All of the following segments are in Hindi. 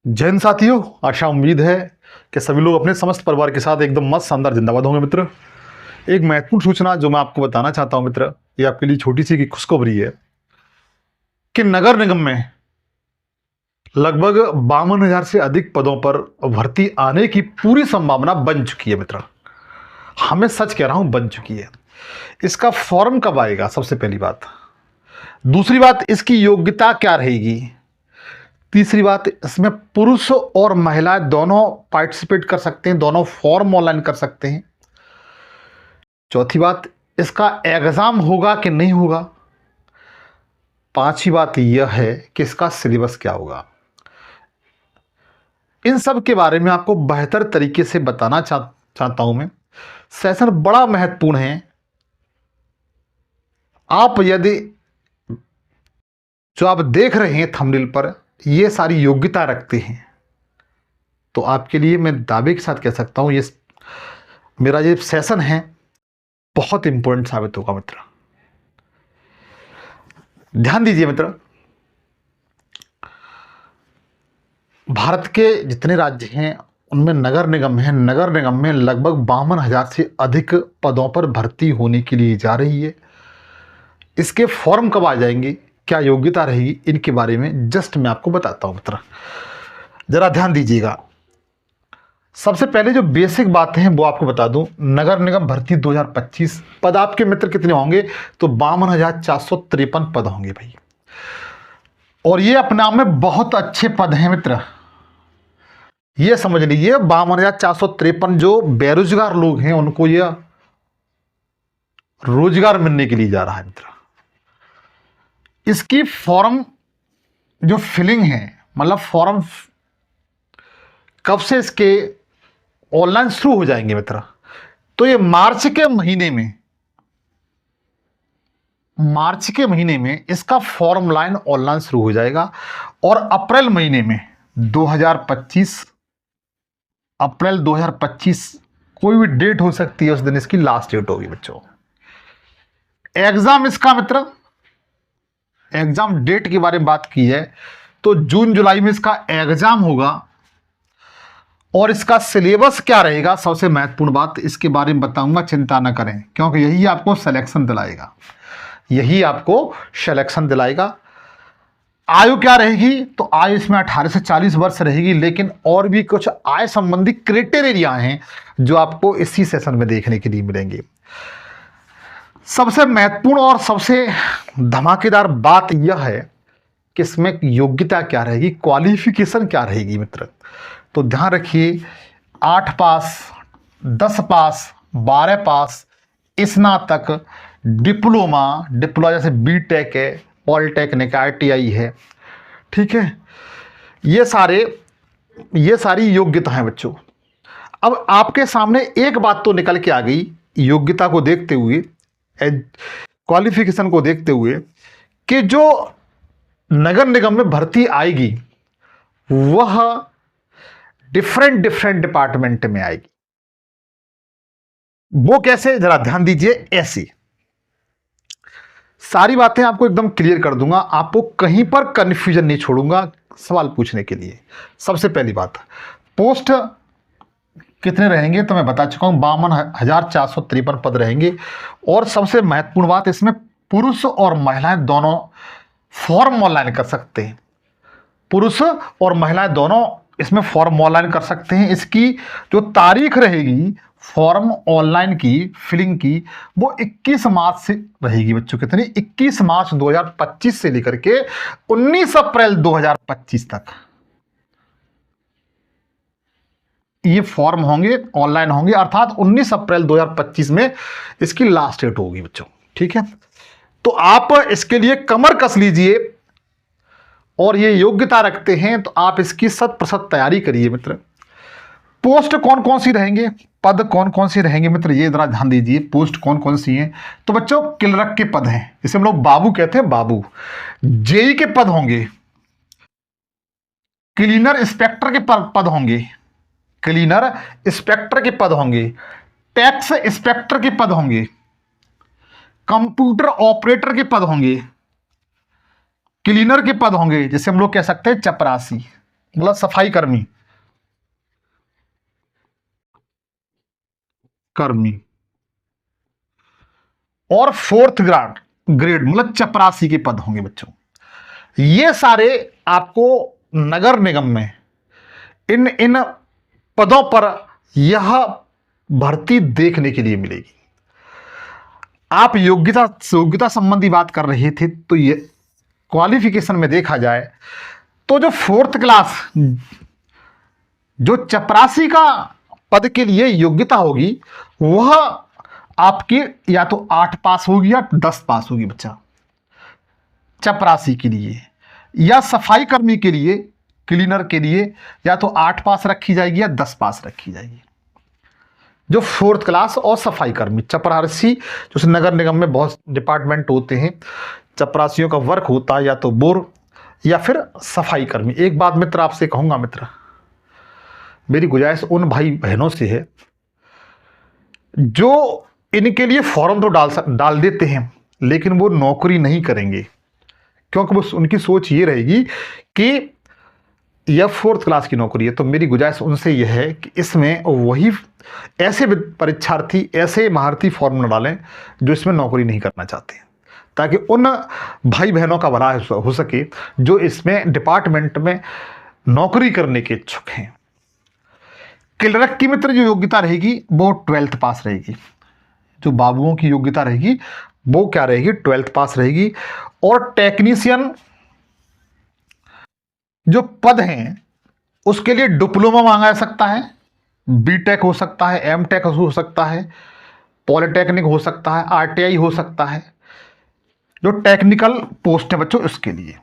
जय हिंद साथियों, आशा उम्मीद है कि सभी लोग अपने समस्त परिवार के साथ एकदम मस्त शानदार जिंदाबाद होंगे। मित्र, एक महत्वपूर्ण सूचना जो मैं आपको बताना चाहता हूं मित्र, ये आपके लिए छोटी सी की खुशखबरी है कि नगर निगम में लगभग 52,000 से अधिक पदों पर भर्ती आने की पूरी संभावना बन चुकी है। मित्र, हमें सच कह रहा हूं, बन चुकी है। इसका फॉर्म कब आएगा, सबसे पहली बात। दूसरी बात, इसकी योग्यता क्या रहेगी। तीसरी बात, इसमें पुरुष और महिलाएं दोनों पार्टिसिपेट कर सकते हैं, दोनों फॉर्म ऑनलाइन कर सकते हैं। चौथी बात, इसका एग्जाम होगा कि नहीं होगा। पांचवी बात यह है कि इसका सिलेबस क्या होगा। इन सब के बारे में आपको बेहतर तरीके से बताना चाहता हूं मैं। सेशन बड़ा महत्वपूर्ण है। आप यदि जो आप देख रहे हैं थंबनेल पर ये सारी योग्यता रखते हैं तो आपके लिए मैं दावे के साथ कह सकता हूं ये मेरा ये सेशन है बहुत इंपॉर्टेंट साबित होगा। मित्र, ध्यान दीजिए मित्र, भारत के जितने राज्य हैं उनमें नगर निगम है। नगर निगम में लगभग 52,000 से अधिक पदों पर भर्ती होने के लिए जा रही है। इसके फॉर्म कब आ जाएंगे, क्या योग्यता रहेगी, इनके बारे में जस्ट मैं आपको बताता हूं। मित्र, जरा ध्यान दीजिएगा। सबसे पहले जो बेसिक बातें हैं वो आपको बता दूं। नगर निगम भर्ती 2025 पद आपके मित्र कितने होंगे, तो 52,453 पद होंगे भाई। और ये अपने आप में बहुत अच्छे पद हैं मित्र, ये समझ लीजिए। 52,453 जो बेरोजगार लोग हैं उनको ये रोजगार मिलने के लिए जा रहा है। मित्र, इसकी फॉर्म जो फिलिंग है, मतलब फॉर्म कब से इसके ऑनलाइन शुरू हो जाएंगे मित्र, तो ये मार्च के महीने में इसका फॉर्म लाइन ऑनलाइन शुरू हो जाएगा। और अप्रैल महीने में 2025 अप्रैल 2025 कोई भी डेट हो सकती है, उस दिन इसकी लास्ट डेट होगी। बच्चों, एग्जाम इसका मित्र, एग्जाम डेट के बारे में बात की है तो जून जुलाई में इसका एग्जाम होगा। और इसका सिलेबस क्या रहेगा, सबसे महत्वपूर्ण बात इसके बारे में बताऊंगा, चिंता न करें, क्योंकि यही आपको सिलेक्शन दिलाएगा। आयु क्या रहेगी, तो आयु इसमें 18 से 40 वर्ष रहेगी। लेकिन और भी कुछ आय संबंधी क्राइटेरिया हैं जो आपको इसी सेशन में देखने के लिए मिलेंगे। सबसे महत्वपूर्ण और सबसे धमाकेदार बात यह है कि इसमें योग्यता क्या रहेगी, क्वालिफिकेशन क्या रहेगी। मित्र, तो ध्यान रखिए, 8 पास, 10 पास, 12 पास, स्नातक, डिप्लोमा जैसे बीटेक है, पॉलिटेक्निक, ITI है, ठीक है, ये सारी योग्यता है बच्चों। अब आपके सामने एक बात तो निकल के आ गई, योग्यता को देखते हुए, क्वालिफिकेशन को देखते हुए, कि जो नगर निगम में भर्ती आएगी वह डिफरेंट डिपार्टमेंट में आएगी। वो कैसे, जरा ध्यान दीजिए। ऐसी सारी बातें आपको एकदम क्लियर कर दूंगा, आपको कहीं पर कंफ्यूजन नहीं छोड़ूंगा सवाल पूछने के लिए। सबसे पहली बात, पोस्ट कितने रहेंगे तो मैं बता चुका हूं, 52,453 पद रहेंगे। और सबसे महत्वपूर्ण बात, इसमें पुरुष और महिलाएं दोनों फॉर्म ऑनलाइन कर सकते हैं। पुरुष और महिलाएं दोनों इसमें फॉर्म ऑनलाइन कर सकते हैं। इसकी जो तारीख रहेगी फॉर्म ऑनलाइन की फिलिंग की, वो 21 मार्च से रहेगी बच्चों। कितनी, 21 मार्च 2025 से लेकर के 19 अप्रैल 2025 तक ये फॉर्म होंगे, ऑनलाइन होंगे। अर्थात 19 अप्रैल 2025 में इसकी लास्ट डेट होगी बच्चों, ठीक है। तो आप इसके लिए कमर कस लीजिए और ये योग्यता रखते हैं तो आप इसकी 100% तैयारी करिए। मित्र, पोस्ट कौन कौन सी रहेंगे, पद कौन कौन सी रहेंगे मित्र, ये जरा ध्यान दीजिए। पोस्ट कौन कौन सी हैं, तो बच्चों क्लर्क के पद हैं, जिसे हम लोग बाबू कहते हैं, बाबू। जेई के पद होंगे, क्लीनर इंस्पेक्टर के पद होंगे, टैक्स इंस्पेक्टर के पद होंगे, कंप्यूटर ऑपरेटर के पद होंगे, क्लीनर के पद होंगे, जैसे हम लोग कह सकते हैं चपरासी, मतलब सफाई कर्मी, कर्मी। और फोर्थ ग्रेड मतलब चपरासी के पद होंगे बच्चों। ये सारे आपको नगर निगम में इन इन पदों पर यह भर्ती देखने के लिए मिलेगी। आप योग्यता संबंधी बात कर रहे थे, तो ये क्वालिफिकेशन में देखा जाए तो जो फोर्थ क्लास, जो चपरासी का पद के लिए योग्यता होगी, वह आपकी या तो 8 पास होगी या 10 पास होगी बच्चा, चपरासी के लिए। या सफाई कर्मी के लिए, क्लीनर के लिए या तो 8 पास रखी जाएगी या 10 पास रखी जाएगी। जो फोर्थ क्लास और सफाई कर्मी, चपरासी, जो नगर निगम में बहुत डिपार्टमेंट होते हैं, चपरासियों का वर्क होता है या तो बोर या फिर सफाई कर्मी। एक बात मित्र आपसे कहूंगा, मित्र मेरी गुजारिश उन भाई बहनों से है जो इनके लिए फॉर्म तो डाल देते हैं, लेकिन वो नौकरी नहीं करेंगे, क्योंकि वो उनकी सोच ये रहेगी कि यह फोर्थ क्लास की नौकरी है। तो मेरी गुजारिश उनसे यह है कि इसमें वही ऐसे परीक्षार्थी, ऐसे महारथी फॉर्म न डालें जो इसमें नौकरी नहीं करना चाहते, ताकि उन भाई बहनों का भला हो सके जो इसमें डिपार्टमेंट में नौकरी करने के इच्छुक हैं। क्लर्क की मित्र जो योग्यता रहेगी वो 12th पास रहेगी। जो बाबुओं की योग्यता रहेगी वो क्या रहेगी, 12th पास रहेगी। और टेक्नीशियन जो पद हैं उसके लिए डिप्लोमा मांगा जा सकता है, बीटेक हो सकता है, एमटेक हो सकता है, पॉलिटेक्निक हो सकता है, आरटीआई हो सकता है। जो टेक्निकल पोस्ट है बच्चों उसके लिए।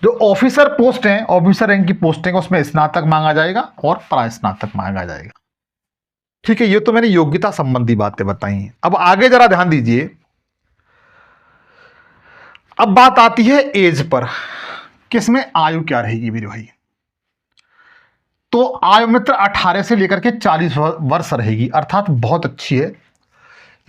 जो ऑफिसर पोस्ट है, ऑफिसर रैंक की पोस्टिंग, उसमें स्नातक मांगा जाएगा और परास्नातक मांगा जाएगा। ठीक है, ये तो मैंने योग्यता संबंधी बातें बताई। अब आगे जरा ध्यान दीजिए। अब बात आती है एज पर, किसमें आयु क्या रहेगी मेरे भाई। तो आयु मित्र 18 से लेकर के 40 वर्ष रहेगी, अर्थात बहुत अच्छी है।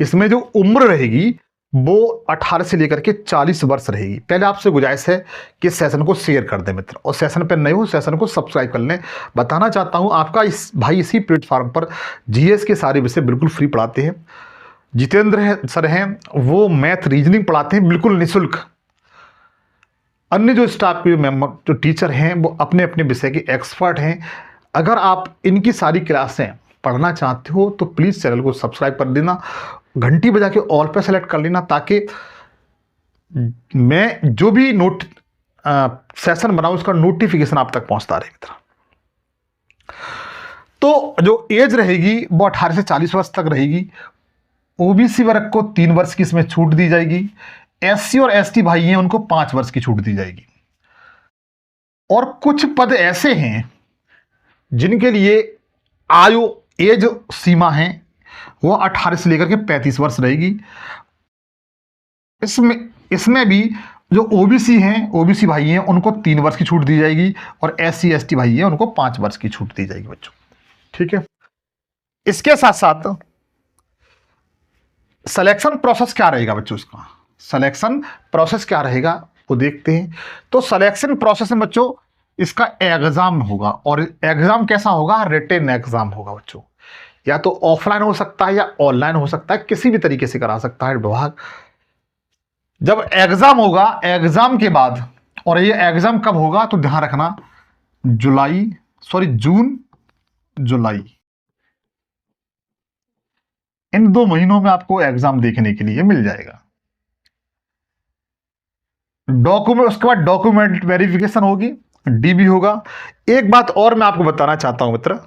इसमें जो उम्र रहेगी वो 18 से लेकर के 40 वर्ष रहेगी। पहले आपसे गुजारिश है कि सेशन को शेयर कर दें मित्र, और सेशन पर नए हो सेशन को सब्सक्राइब कर लें। बताना चाहता हूं आपका इसी प्लेटफॉर्म पर जीएस के सारे विषय बिल्कुल फ्री पढ़ाते हैं। जितेंद्र सर हैं, वो मैथ रीजनिंग पढ़ाते हैं बिल्कुल निःशुल्क। अन्य जो स्टाफ के मेंबर, जो टीचर हैं, वो अपने अपने विषय के एक्सपर्ट हैं। अगर आप इनकी सारी क्लासें पढ़ना चाहते हो तो प्लीज़ चैनल को सब्सक्राइब कर देना, घंटी बजा के ऑल पे सेलेक्ट कर लेना, ताकि मैं जो भी सेशन बनाऊं उसका नोटिफिकेशन आप तक पहुंचता रहे मित्र। तो जो एज रहेगी वो 18 से 40 वर्ष तक रहेगी। ओबीसी वर्ग को 3 वर्ष की इसमें छूट दी जाएगी। एससी और एसटी भाई हैं उनको 5 वर्ष की छूट दी जाएगी। और कुछ पद ऐसे हैं जिनके लिए आयु एज सीमा है वो 18 से लेकर के 35 वर्ष रहेगी। इसमें भी जो ओबीसी हैं, ओबीसी भाई हैं, उनको 3 वर्ष की छूट दी जाएगी, और एससी एसटी भाई हैं उनको 5 वर्ष की छूट दी जाएगी बच्चों। ठीक है, इसके साथ साथ सिलेक्शन प्रोसेस क्या रहेगा बच्चों, इसका सिलेक्शन प्रोसेस क्या रहेगा वो देखते हैं। तो सिलेक्शन प्रोसेस में बच्चों इसका एग्जाम होगा, और एग्जाम कैसा होगा, रिटन एग्जाम होगा बच्चों। या तो ऑफलाइन हो सकता है या ऑनलाइन हो सकता है, किसी भी तरीके से करा सकता है विभाग। जब एग्जाम होगा, एग्जाम के बाद, और ये एग्जाम कब होगा तो ध्यान रखना, जून जुलाई, इन 2 महीनों में आपको एग्जाम देखने के लिए मिल जाएगा। उसके बाद डॉक्यूमेंट वेरिफिकेशन होगी, डीबी होगा। एक बात और मैं आपको बताना चाहता हूं मित्र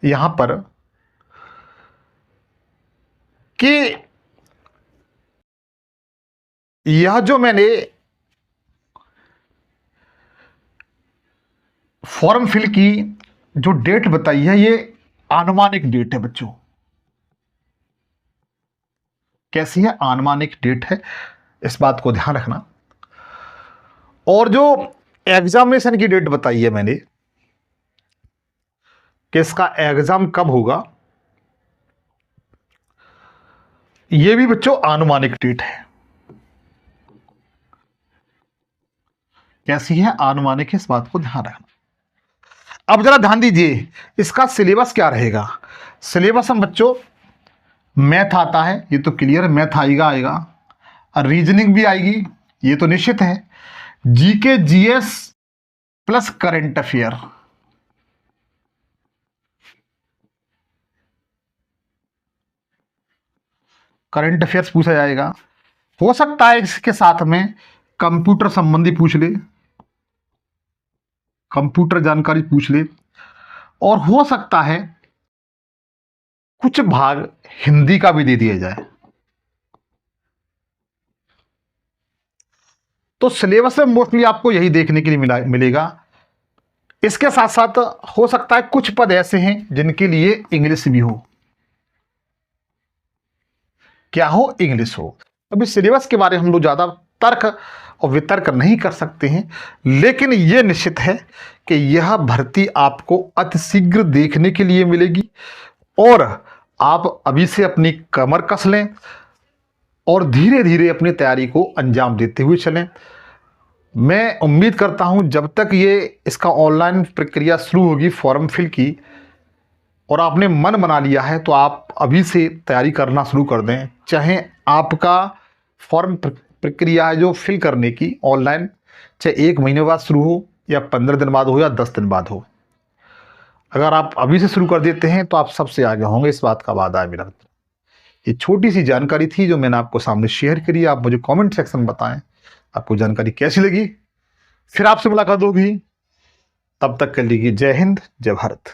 यहां पर, कि यह जो मैंने फॉर्म फिल की जो डेट बताई है, ये अनुमानिक डेट है बच्चों। कैसी है, अनुमानिक डेट है, इस बात को ध्यान रखना। और जो एग्जामिनेशन की डेट बताई है मैंने कि इसका एग्जाम कब होगा, यह भी बच्चों अनुमानिक डेट है। कैसी है, अनुमानिक है, इस बात को ध्यान रखना। अब जरा ध्यान दीजिए, इसका सिलेबस क्या रहेगा। सिलेबस हम बच्चों, मैथ आता है, ये तो क्लियर है, मैथ आएगा आएगा, और रीजनिंग भी आएगी, ये तो निश्चित है। GK GS plus current affair, current affairs पूछा जाएगा। हो सकता है इसके साथ में कंप्यूटर संबंधी पूछ ले, कंप्यूटर जानकारी पूछ ले, और हो सकता है कुछ भाग हिंदी का भी दे दिया जाए। तो सिलेबस में मोस्टली आपको यही देखने के लिए मिलेगा। इसके साथ साथ हो सकता है कुछ पद ऐसे हैं जिनके लिए इंग्लिश भी हो, क्या हो, इंग्लिश हो। अभी सिलेबस के बारे में हम लोग ज़्यादा तर्क और वितर्क नहीं कर सकते हैं, लेकिन यह निश्चित है कि यह भर्ती आपको अतिशीघ्र देखने के लिए मिलेगी, और आप अभी से अपनी कमर कस लें और धीरे धीरे अपनी तैयारी को अंजाम देते हुए चलें। मैं उम्मीद करता हूं जब तक ये इसका ऑनलाइन प्रक्रिया शुरू होगी फॉर्म फिल की, और आपने मन बना लिया है, तो आप अभी से तैयारी करना शुरू कर दें। चाहे आपका फॉर्म प्रक्रिया है जो फिल करने की ऑनलाइन, चाहे 1 महीने बाद शुरू हो या 15 दिन बाद हो या 10 दिन बाद हो, अगर आप अभी से शुरू कर देते हैं तो आप सबसे आगे होंगे, इस बात का वादा है मेरा। ये छोटी सी जानकारी थी जो मैंने आपको सामने शेयर करी। आप मुझे कमेंट सेक्शन में बताएं आपको जानकारी कैसी लगी। फिर आपसे मुलाकात होगी, तब तक के लिए जय हिंद, जय भारत।